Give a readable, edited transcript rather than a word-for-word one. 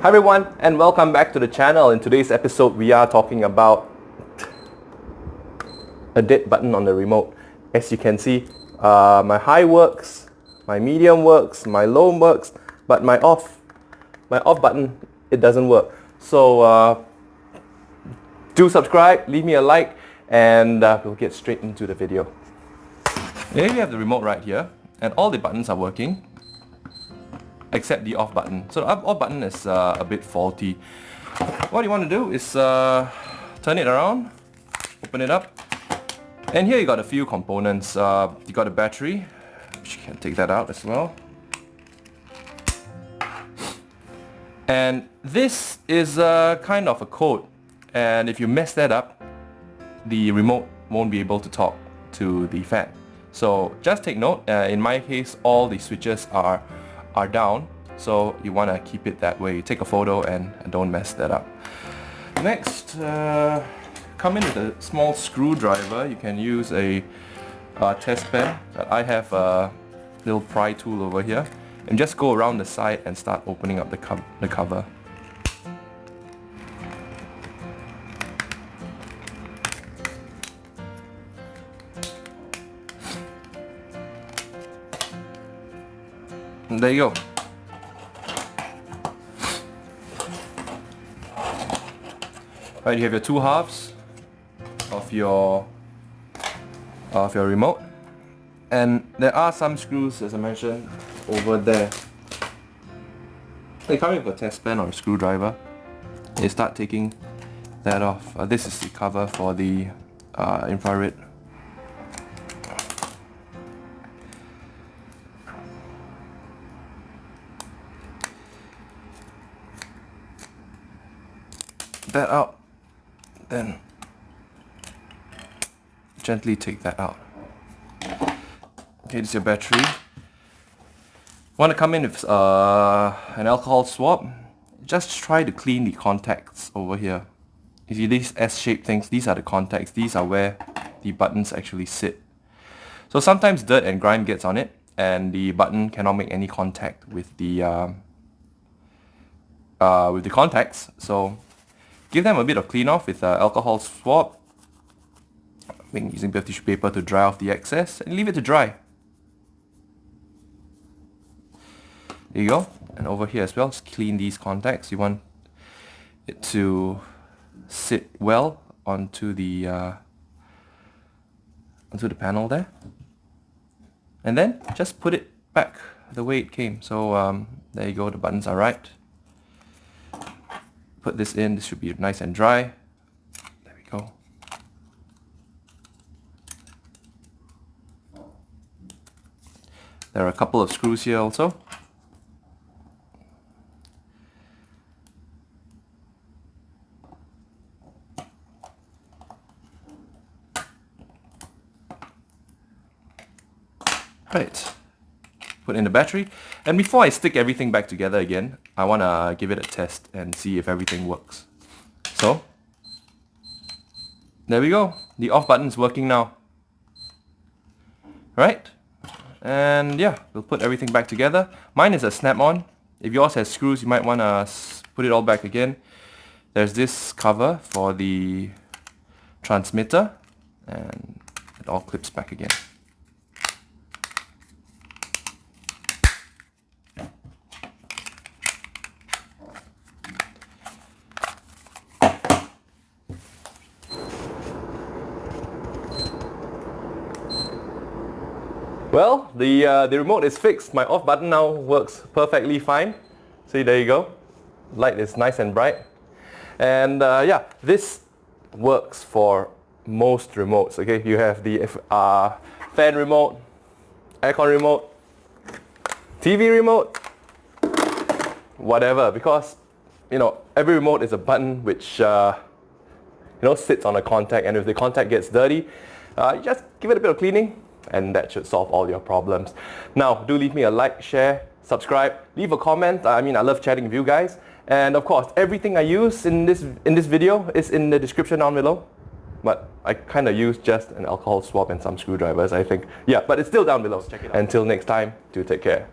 Hi everyone and welcome back to the channel. In today's episode we are talking about a dead button on the remote. As you can see, my high works, my medium works, my low works, but my off button, it doesn't work. So do subscribe, leave me a like, and we'll get straight into the video. Here we have the remote right here, and all the buttons are working except the off button. So the off button is a bit faulty. What you want to do is turn it around, open it up, and here you got a few components. You got a battery, which you can take that out as well. And this is kind of a code, and if you mess that up, the remote won't be able to talk to the fan. So just take note, in my case all the switches are down, so you want to keep it that way. Take a photo and don't mess that up. Next, come in with a small screwdriver. You can use a test pen. I have a little pry tool over here, and just go around the side and start opening up the cover. And there you go. Right, you have your two halves of your remote, and there are some screws, as I mentioned, over there. They come with a test pen or a screwdriver. You start taking that off. This is the cover for the infrared. That out, then gently take that out. Okay, this is your battery. Want to come in with an alcohol swab. Just try to clean the contacts over here. You see these S-shaped things? These are the contacts. These are where the buttons actually sit. So sometimes dirt and grime gets on it, and the button cannot make any contact with the contacts. So give them a bit of clean off with alcohol swab. Using a bit of tissue paper to dry off the excess, and leave it to dry. There you go. And over here as well, just clean these contacts. You want it to sit well onto the panel there, and then just put it back the way it came. So there you go. The buttons are right. Put this in. This should be nice and dry. There we go. There are a couple of screws here also. Right. Put in the battery, and before I stick everything back together again, I want to give it a test and see if everything works. So there we go, the off button is working now. Right, and yeah, we'll put everything back together. Mine is a snap-on. If yours has screws, you might want to put it all back again. There's this cover for the transmitter, and it all clips back again. Well, the remote is fixed. My off button now works perfectly fine. See, there you go. Light is nice and bright. And yeah, this works for most remotes. Okay, you have the fan remote, aircon remote, TV remote, whatever. Because every remote is a button which sits on a contact, and if the contact gets dirty, you just give it a bit of cleaning, and that should solve all your problems. Now, do leave me a like, share, subscribe, leave a comment. I love chatting with you guys. And of course, everything I use in this video is in the description down below. But I kind of used just an alcohol swab and some screwdrivers, I think. Yeah, but it's still down below. Check it out. Until next time, do take care.